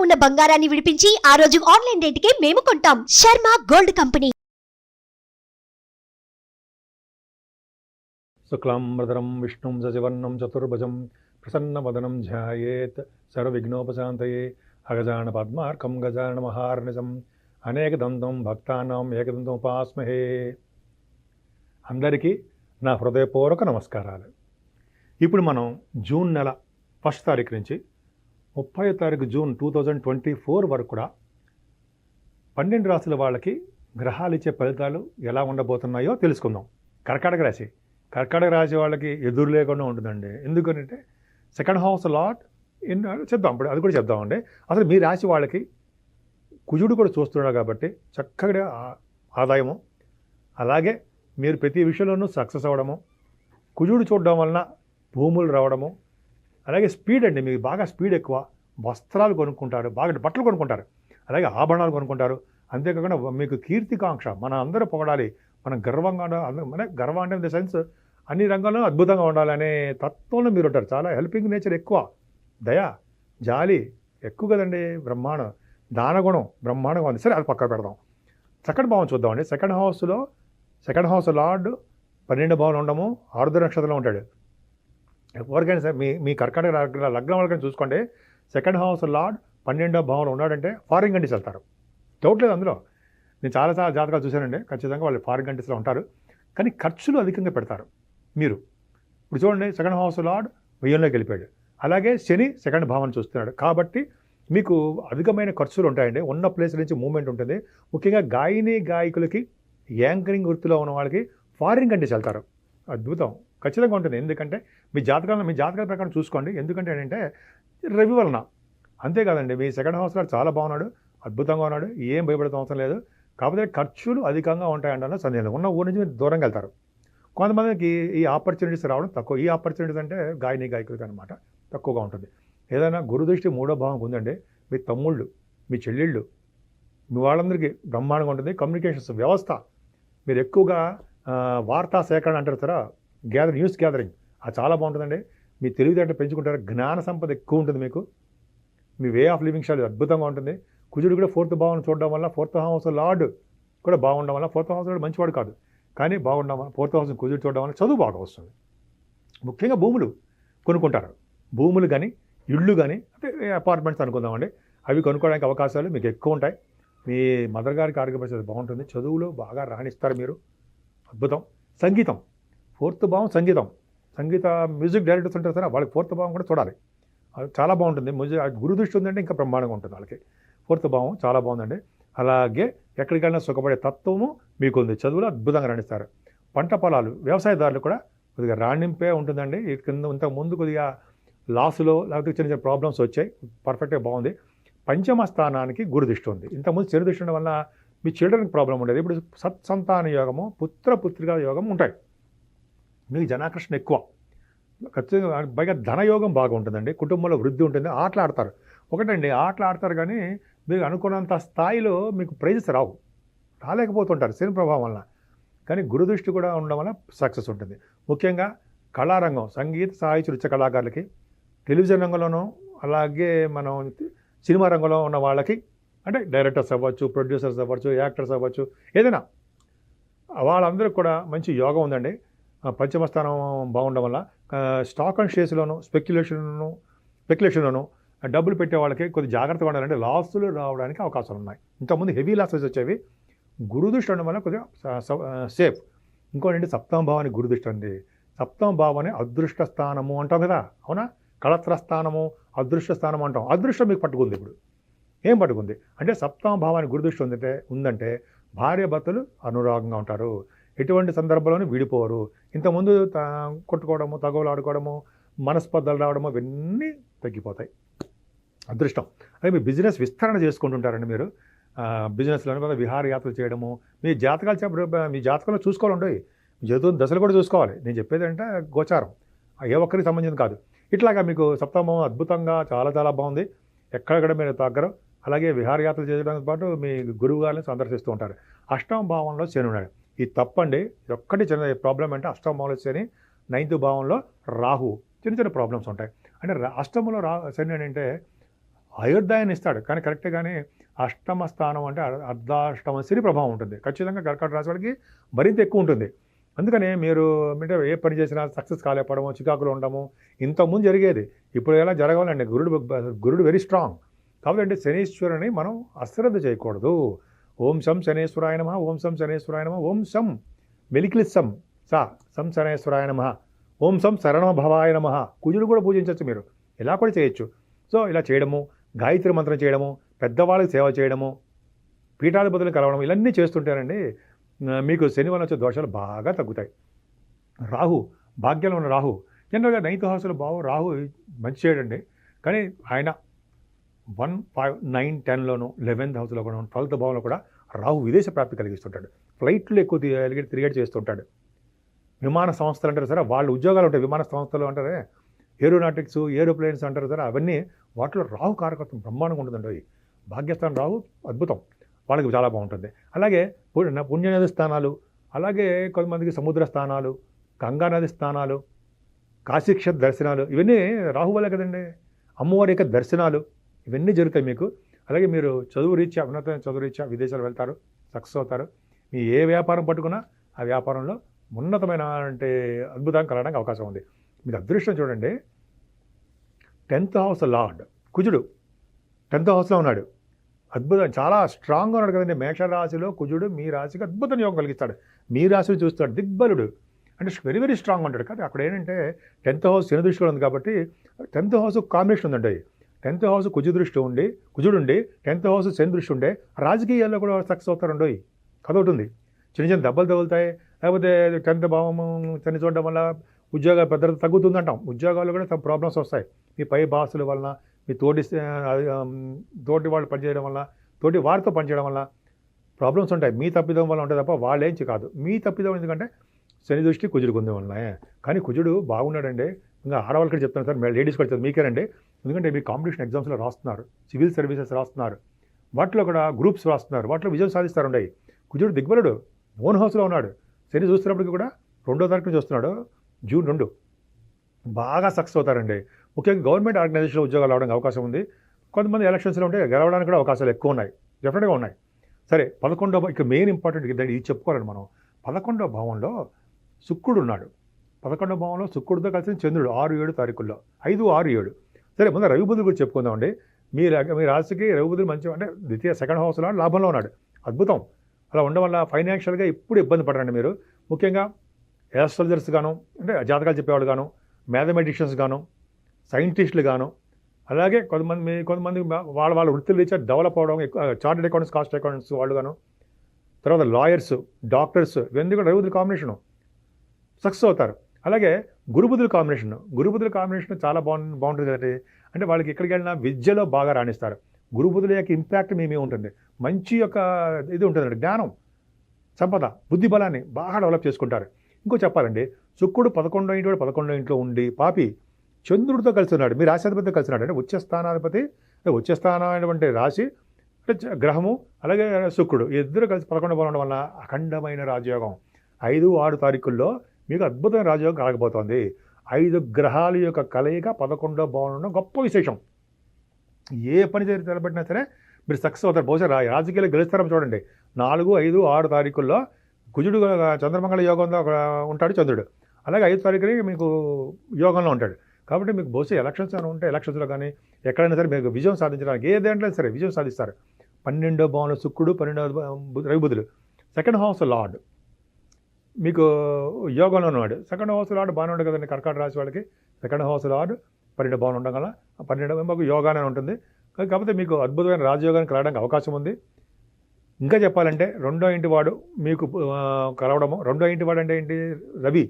ఉన్న బంగారాన్ని విడిపించి ఆ రోజు ఆన్లైన్ రేటుకే మేము కొంటాం. Sharma gold company. శుక్లాంబరధరం విష్ణుం సశివర్ణం చతుర్భుజం ప్రసన్నవదనం ధ్యాయేత్ సర్వవిఘ్నోపశాంతయే అగజాన పద్మార్కం గజాన మహార్నిశం అనేకదంతం భక్తానాం ఏకదంతం ఉపాస్మహే. అందరికీ నా హృదయపూర్వక నమస్కారాలు. ఇప్పుడు మనం జూన్ నెల 1 తారీఖు నుంచి 30వ తారీఖు జూన్ 2024 వరకు కూడా 12 రాశుల వాళ్ళకి గ్రహాలు ఇచ్చే ఫలితాలు ఎలా ఉండబోతున్నాయో తెలుసుకుందాం. కర్కాటక రాశి వాళ్ళకి ఎదురు లేకుండా ఉంటుందండి. ఎందుకంటే సెకండ్ హౌస్ లాట్ చెప్దాం, ఇప్పుడు అది కూడా చెప్దామండి. అసలు మీ రాశి వాళ్ళకి కుజుడు కూడా చూస్తున్నాడు కాబట్టి చక్కగా ఆదాయము, అలాగే మీరు ప్రతి విషయంలోనూ సక్సెస్ అవ్వడము, కుజుడు చూడడం వలన భూములు రావడము, అలాగే స్పీడ్ అండి, మీకు బాగా స్పీడ్ ఎక్కువ, వస్త్రాలు కొనుక్కుంటారు, బాగా బట్టలు కొనుక్కుంటారు, అలాగే ఆభరణాలు కొనుక్కుంటారు. అంతేకాకుండా మీకు కీర్తికాంక్ష, మన అందరూ పొగడాలి, మనం గర్వంగా మన గర్వం అంటే ఇన్ ద సెన్స్ అన్ని రంగాల్లో అద్భుతంగా ఉండాలనే తత్వంలో మీరు ఉంటారు. చాలా హెల్పింగ్ నేచర్ ఎక్కువ, దయ జాలి ఎక్కువ కదండి. బ్రహ్మాండం, దానగుణం బ్రహ్మాండంగా ఉంది. సరే, అది పక్క పెడదాం. సెకండ్ భావం చూద్దామండి. సెకండ్ హౌస్ లార్డ్ 12వ భావంలో ఉండము, ఆరుద్ర నక్షత్రంలో ఉంటాడు. ఎవరికైనా సరే మీ కర్కాటక లగ్నం వాళ్ళకైనా చూసుకోండి, సెకండ్ హౌస్ లార్డ్ 12వ భావంలో ఉన్నాడంటే ఫారిన్ కంట్రీస్ వెళ్తారు. డౌట్ లేదు అందులో. నేను చాలా జాతకాలు చూశానండి, ఖచ్చితంగా వాళ్ళు ఫారిన్ కంట్రీస్లో ఉంటారు. కానీ ఖర్చులు అధికంగా పెడతారు. మీరు ఇప్పుడు చూడండి, సెకండ్ హౌస్ లార్డ్ 1000లోకి వెళ్ళిపోయాడు, అలాగే శని సెకండ్ భావాన్ని చూస్తున్నాడు. కాబట్టి మీకు అధికమైన ఖర్చులు ఉంటాయండి. ఉన్న ప్లేస్ నుంచి మూవ్మెంట్ ఉంటుంది. ముఖ్యంగా గాయకులకి, యాంకరింగ్ వృత్తిలో ఉన్న వాళ్ళకి ఫారిన్ కంట్రీస్ వెళ్తారు. అద్భుతం ఖచ్చితంగా ఉంటుంది. ఎందుకంటే మీ జాతకాల ప్రకారం చూసుకోండి. ఎందుకంటే ఏంటంటే రవి వలన. అంతేకాదండి, మీ సెకండ్ హౌస్ లార్డ్ చాలా బాగున్నాడు, అద్భుతంగా ఉన్నాడు, ఏం భయపడతాం అవసరం లేదు. కాకపోతే ఖర్చులు అధికంగా ఉంటాయంటే సందేహం. ఉన్న ఊరి నుంచి మీరు దూరంగా వెళ్తారు. కొంతమందికి ఈ ఆపర్చునిటీస్ రావడం తక్కువ. ఈ ఆపర్చునిటీస్ అంటే గాయకులకి అనమాట తక్కువగా ఉంటుంది. ఏదైనా గురుదృష్టి 3వ భావం ఉందండి, మీ తమ్ముళ్ళు, మీ చెల్లెళ్ళు, మీ వాళ్ళందరికీ బ్రహ్మాండంగా ఉంటుంది. కమ్యూనికేషన్స్ వ్యవస్థ, మీరు ఎక్కువగా వార్తా సేకరణ అంటారు సార్, న్యూస్ గ్యాదరింగ్, అది చాలా బాగుంటుందండి. మీ తెలివితేటలు పెంచుకుంటారు, జ్ఞాన సంపద ఎక్కువ ఉంటుంది మీకు, మీ వే ఆఫ్ లివింగ్ స్టైల్ అద్భుతంగా ఉంటుంది. కుజుడు కూడా 4th భావం చూడడం వల్ల, 4th హౌస్ లార్డ్ కూడా బాగుండడం వల్ల, 4th హౌస్ లార్డ్ మంచివాడు కాదు కానీ బాగుండడం వల్ల 4th హౌస్ కుజుడు చూడడం వల్ల చదువు బాగా వస్తుంది. ముఖ్యంగా భూములు కొనుక్కుంటారు. భూములు కానీ ఇళ్ళు కానీ, అంటే అపార్ట్మెంట్స్ అనుకుందామండి, అవి కొనుక్కోవడానికి అవకాశాలు మీకు ఎక్కువ ఉంటాయి. మీ మదర్ గారికి ఆరోగ్య పరిస్థితి బాగుంటుంది. చదువులో బాగా రాణిస్తారు మీరు, అద్భుతం. సంగీతం 4th భావం, సంగీత మ్యూజిక్ డైరెక్టర్స్ ఉంటారు సార్, వాళ్ళకి 4th భావం కూడా చూడాలి, అది చాలా బాగుంటుంది. గురు దృష్టి ఉందంటే ఇంకా బ్రహ్మాండంగా ఉంటుంది వాళ్ళకి. 4th భావం చాలా బాగుందండి. అలాగే ఎక్కడికైనా సుఖపడే తత్వము మీకుంది. చదువులో అద్భుతంగా రాణిస్తారు. పంట పొలాలు, వ్యవసాయదారులు కూడా కొద్దిగా రాణింపే ఉంటుందండి. ఇంతకు ముందు కొద్దిగా లాసులో లేకపోతే చిన్న చిన్న ప్రాబ్లమ్స్ వచ్చాయి, పర్ఫెక్ట్గా బాగుంది. పంచమ స్థానానికి గురు దృష్టి ఉంది. ఇంతకుముందు చెడు దృష్టి ఉండడం వల్ల మీ చిల్డ్రన్కి ప్రాబ్లం ఉండేది. ఇప్పుడు సత్సంతాన యోగము, పుత్రికా యోగం ఉంటాయి. మీకు జనాకర్షణ ఎక్కువ, ఖచ్చితంగా. పైగా ధనయోగం బాగా ఉంటుందండి. కుటుంబంలో వృద్ధి ఉంటుంది. ఆటలు ఆడతారు. ఒకటండి, ఆటలు ఆడతారు కానీ మీరు అనుకున్నంత స్థాయిలో మీకు ప్రైజెస్ రాలేకపోతుంటారు శని ప్రభావం వలన. కానీ గురుదృష్టి కూడా ఉండడం వల్ల సక్సెస్ ఉంటుంది. ముఖ్యంగా కళారంగం, సంగీత సాహిత్య నృత్య కళాకారులకి, టెలివిజన్ రంగంలోనూ, అలాగే మనం సినిమా రంగంలో ఉన్న వాళ్ళకి, అంటే డైరెక్టర్స్ అవ్వచ్చు, ప్రొడ్యూసర్స్ అవ్వచ్చు, యాక్టర్స్ అవ్వచ్చు, ఏదైనా వాళ్ళందరికీ కూడా మంచి యోగం ఉందండి. పంచమ స్థానం బాగుండడం వల్ల స్టాక్ అండ్ షేర్స్లోను, స్పెక్యులేషన్లోను డబ్బులు పెట్టే వాళ్ళకి కొద్ది జాగ్రత్తగా ఉండాలంటే లాసులు రావడానికి అవకాశాలు ఉన్నాయి. ఇంతకుముందు హెవీ లాసెస్ వచ్చేవి. గురుదృష్టి ఉండడం వల్ల కొద్దిగా సేఫ్. ఇంకోటి 7వ భావానికి గురుదృష్టి అండి. 7వ భావాన్ని అదృష్ట స్థానము అంటాం కదా, అవునా? కళత్ర స్థానము, అదృష్ట స్థానం అంటాం. అదృష్టం మీకు పట్టుకుంది. ఇప్పుడు ఏం పట్టుకుంది అంటే 7వ భావానికి గురుదృష్టి ఉందంటే భార్యాభర్తలు అనురాగంగా ఉంటారు, ఎటువంటి సందర్భంలోనూ విడిపోరు. ఇంతకుముందు కొట్టుకోవడము, తగవులు ఆడుకోవడము, మనస్పర్ధలు రావడము, ఇవన్నీ తగ్గిపోతాయి. అదృష్టం. అదే మీ బిజినెస్ విస్తరణ చేసుకుంటుంటారండి. మీరు బిజినెస్లో విహారయాత్రలు చేయడము, మీ జాతకంలో చూసుకోవాలండి. మీ దశలు కూడా చూసుకోవాలి. నేను చెప్పేది అంటే గోచారం, ఏ ఒక్కరికి సంబంధించింది కాదు. ఇట్లాగా మీకు 7వ భావం అద్భుతంగా చాలా చాలా బాగుంది. ఎక్కడెక్కడ మీరు తగ్గరు. అలాగే విహారయాత్రలు చేయడంతో పాటు మీ గురువు గారిని సందర్శిస్తూ ఉంటారు. 8వ భావంలో శని ఉన్నాడు. ఇది తప్పండి. ఒక్కటి చిన్న ప్రాబ్లం అంటే 8వ భావంలో శని, 9th భావంలో రాహు, చిన్న ప్రాబ్లమ్స్ ఉంటాయి. అంటే అష్టమంలో శని అంటే ఆయుర్దాయాన్ని ఇస్తాడు. కానీ కరెక్టే, కానీ అష్టమ స్థానం అంటే అర్ధాష్టమ శని ప్రభావం ఉంటుంది. ఖచ్చితంగా కర్కాటక రాశి వాళ్ళకి మరింత ఎక్కువ ఉంటుంది. అందుకనే మీరు అంటే ఏ పని చేసినా సక్సెస్ కాలేకపోవడము, చికాకులు ఉండడము ఇంతకుముందు జరిగేది. ఇప్పుడు ఎలా జరగాలండి? గురుడు వెరీ స్ట్రాంగ్. కాబట్టి శనీశ్వరుని మనం అశ్రద్ధ చేయకూడదు. ఓం శం శనేశ్వరాయ నమః, ఓం శం శనేశ్వరాయ నమః, ఓం శం మెలిక్లిస్సం సం శనేశ్వరాయ నమః, ఓం శం శరణమ భవాయ నమః. కుజుడు కూడా పూజించవచ్చు మీరు, ఇలా కూడా చేయొచ్చు. సో ఇలా చేయడము, గాయత్రి మంత్రం చేయడము, పెద్దవాళ్ళకి సేవ చేయడము, పీఠాధిపతులు కలవడం, ఇవన్నీ చేస్తుంటారండి. మీకు శని వల్ల వచ్చే దోషాలు బాగా తగ్గుతాయి. రాహు, భాగ్యంలో ఉన్న రాహు జనరల్గా 9th హౌస్లో రాహు మంచి చేయడండి. కానీ ఆయన 1, 5, 9, 10లోను 11th హౌస్లో కూడా 12th భావంలో కూడా రాహు విదేశ ప్రాప్తి కలిగిస్తుంటాడు. ఫ్లైట్లు ఎక్కువ తిరిగేట్ చేస్తుంటాడు. విమాన సంస్థలు అంటారు సరే, వాళ్ళ ఉద్యోగాలు ఉంటాయి. విమాన సంస్థలు అంటారే, ఏరోనాటిక్స్, ఏరోప్లేన్స్ అంటారు సరే, అవన్నీ వాటిలో రాహు కారకత్వం బ్రహ్మాండంగా ఉంటుందండి. భాగ్యస్థానం రాహు అద్భుతం, వాళ్ళకి చాలా బాగుంటుంది. అలాగే పుణ్యనది స్థానాలు, అలాగే కొంతమందికి సముద్ర స్థానాలు, గంగా నది స్థానాలు, కాశీక్షేత్ర దర్శనాలు, ఇవన్నీ రాహు వల్లే కదండి. అమ్మవారి యొక్క దర్శనాలు ఇవన్నీ జరుగుతాయి మీకు. అలాగే మీరు చదువు రీత్యా, ఉన్నతమైన చదువు రీత్యా విదేశాలు వెళ్తారు, సక్సెస్ అవుతారు. మీ ఏ వ్యాపారం పట్టుకున్నా ఆ వ్యాపారంలో ఉన్నతమైన అంటే అద్భుతం కలగడానికి అవకాశం ఉంది. మీకు అదృష్టం చూడండి, 10th హౌస్ లార్డ్ కుజుడు 10th హౌస్లో ఉన్నాడు. అద్భుతం, చాలా స్ట్రాంగ్గా ఉన్నాడు కదండి. మేషరాశిలో కుజుడు మీ రాశికి అద్భుతం యోగం కలిగిస్తాడు. మీ రాశిని చూస్తాడు, దిగ్బలుడు అంటే వెరీ వెరీ స్ట్రాంగ్ ఉంటాడు. కానీ అక్కడ ఏంటంటే 10th హౌస్ శని దృష్టిలో ఉంది కాబట్టి 10th హౌస్ కాంబినేషన్ ఉందండి. 10th హౌస్ కుజుడుండి 10th హౌస్ శని దృష్టి ఉండే రాజకీయాల్లో కూడా సక్సెస్ అవుతారండి. అదొకటి ఉంది. చిన్న చిన్న దెబ్బలు తగులుతాయి. లేకపోతే 10th భావం శని చూడడం వల్ల ఉద్యోగ భద్రత తగ్గుతుందంటాం. ఉద్యోగాల్లో కూడా some ప్రాబ్లమ్స్ వస్తాయి. మీ పై బాసుల వలన, మీ తోటి వాళ్ళు పనిచేయడం వల్ల, తోటి వారితో పనిచేయడం వల్ల ప్రాబ్లమ్స్ ఉంటాయి. మీ తప్పిదం వల్ల ఉంటుంది తప్ప వాళ్ళేంచి కాదు. మీ తప్పిదం ఎందుకంటే శని దృష్టి కుజుడికి ఉంది వలన. కానీ కుజుడు బాగున్నాడండి. ఇంకా ఆడవాళ్ళకి చెప్తాను సార్, లేడీస్ కూడా చెప్తాను మీకేనండి. ఎందుకంటే మీ కాంపిటీషన్ ఎగ్జామ్స్లో రాస్తున్నారు, సివిల్ సర్వీసెస్ రాస్తున్నారు, వాటిలో కూడా గ్రూప్స్ రాస్తున్నారు, వాటిలో విజయం సాధిస్తారండి. కుజుడు దిగ్బలుడు, ఓన్ హౌస్లో ఉన్నాడు. శని చూస్తున్నప్పటికీ కూడా 2వ తారీఖు నుంచి వస్తున్నాడు, జూన్ 2 బాగా సక్సెస్ అవుతారండి. ముఖ్యంగా గవర్నమెంట్ ఆర్గనైజేషన్లో ఉద్యోగాలు రావడానికి అవకాశం ఉంది. కొంతమంది ఎలక్షన్స్లో ఉంటే గెలవడానికి కూడా అవకాశాలు ఎక్కువ ఉన్నాయి, డెఫినెట్గా ఉన్నాయి. సరే, 11వ ఇక మెయిన్ ఇంపార్టెంట్ ఇది చెప్పుకోవాలండి మనం. 11వ భావంలో శుక్రుడు ఉన్నాడు. 11వ భావంలో శుక్రుడితో కలిసి చంద్రుడు 6, 7 తారీఖుల్లో 5, 6, 7. సరే, ముందు రవి బుధుడు గురించి చెప్పుకుందామండి. మీ రాశికి రవి బుధుడు మంచి అంటే ద్వితీయ 2nd హౌస్లో లాభంలో ఉన్నాడు. అద్భుతం. అలా ఉండడం వల్ల ఫైనాన్షియల్గా ఎప్పుడు ఇబ్బంది పడరండి మీరు. ముఖ్యంగా యాస్ట్రాలజర్స్ గాను, అంటే జాతకాలు చెప్పేవాళ్ళు గాను, మ్యాథమెటిషియన్స్ గాను, సైంటిస్టులు గాను, అలాగే కొంతమంది వాళ్ళ వృత్తులు రీత్యా డెవలప్ అవడం, చార్టెడ్ అకౌంట్స్, కాస్ట్ అకౌంట్స్ వాళ్ళు గాను, తర్వాత లాయర్స్, డాక్టర్స్, ఇవన్నీ కూడా రవి బుధుల కాంబినేషను సక్సెస్ అవుతారు. అలాగే గురుబుధుల కాంబినేషన్ చాలా బాగుంటుంది కదండి. అంటే వాళ్ళకి ఎక్కడికి వెళ్ళినా విద్యలో బాగా రాణిస్తారు. గురుబుధుల యొక్క ఇంపాక్ట్ మీ ఉంటుంది. మంచి యొక్క ఇది ఉంటుందండి, జ్ఞానం, సంపద, బుద్ధి బలాన్ని బాగా డెవలప్ చేసుకుంటారు. ఇంకో చెప్పాలండి, శుక్రుడు 11వ ఇంట్లో ఉండి పాపి చంద్రుడితో కలిసి ఉన్నాడు, మీ రాశాధిపతితో కలిసి ఉన్నాడు. అంటే ఉచ్చస్థానాధిపతి, ఉచ్చస్థానమైనటువంటి రాశి అంటే గ్రహము, అలాగే శుక్రుడు ఇద్దరు కలిసి 11వ ఉండడం వల్ల అఖండమైన రాజయోగం 5, 6 తారీఖుల్లో మీకు అద్భుతమైన రాజయోగం కలగబోతోంది. 5 గ్రహాల యొక్క కలయిక 11వ భావం ఉండడం గొప్ప విశేషం. ఏ పని నిలబెట్టినా సరే మీరు సక్సెస్ అవుతారు. బహుశా రాజకీయాలు గెలుస్తారని చూడండి. 4, 5, 6 తారీఖుల్లో కుజుడు చంద్రమంగళ యోగంలో ఉంటాడు చంద్రుడు. అలాగే 5వ తారీఖుని మీకు యోగంలో ఉంటాడు. కాబట్టి మీకు బహుశా ఎలక్షన్స్ అని ఉంటే ఎలక్షన్స్లో కానీ ఎక్కడైనా సరే మీకు విజయం సాధించడానికి ఏ దేంట్లో సరే విజయం సాధిస్తారు. 12వ భావంలో శుక్రుడు, 12వ రవి బుధులు, 2nd హౌస్ లార్డ్ మీకు యోగంలో ఉన్నాడు. 2nd హౌస్ లార్డ్ బాగానే ఉంటుంది కదండి కర్కాటక రాశి వాళ్ళకి. 2nd హౌస్ లార్డ్ 12 భావన ఉండడం వల్ల 12 మాకు యోగానే ఉంటుంది. కాకపోతే మీకు అద్భుతమైన రాజయోగానికి కలగడానికి అవకాశం ఉంది. ఇంకా చెప్పాలంటే 2వ ఇంటి వాడు మీకు కలవడము. 2వ ఇంటి వాడు అంటే ఏంటి? రవి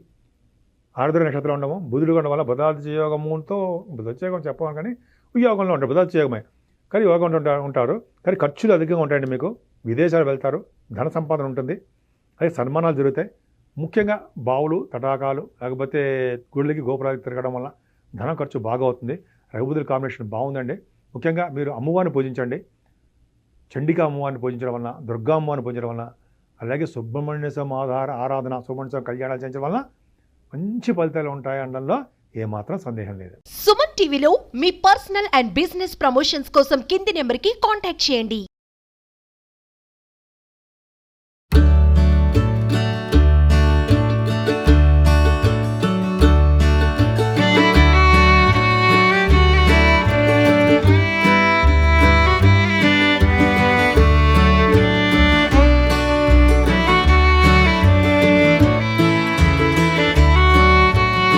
ఆరుద్ర నక్షత్రం ఉండము, బుధుడు ఉండడం వల్ల బుధాదిత్య యోగముతో, బుధోత్యోగం చెప్పాము కానీ యోగంలో ఉంటారు, బుధాదిత్య యోగమే. కానీ యోగం ఉంటారు. కానీ ఖర్చులు అధికంగా ఉంటాయండి. మీకు విదేశాలు వెళ్తారు, ధన సంపాదన ఉంటుంది, అదే సన్మానాలు జరుగుతాయి. ముఖ్యంగా బావులు, తటాకాలు, లేకపోతే గుళ్ళకి గోపురాలకు తిరగడం వల్ల ధనం ఖర్చు బాగా అవుతుంది. రఘుబుధుల కాంబినేషన్ బాగుందండి. ముఖ్యంగా మీరు అమ్మవారిని పూజించండి. చండికా అమ్మవారిని పూజించడం వలన, దుర్గా అమ్మవారిని పూజించడం వలన, అలాగే సుబ్రహ్మణ్య స్వామి ఆరాధన, సుబ్రహ్మణ్య స్వామి కళ్యాణాలు చేయించడం వలన మంచి ఫలితాలు ఉంటాయి అనడంలో ఏమాత్రం సందేహం లేదు. సుమన్ టీవీలో మీ పర్సనల్ అండ్ బిజినెస్ ప్రమోషన్స్ కోసం కింది నెంబర్కి కాంటాక్ట్ చేయండి.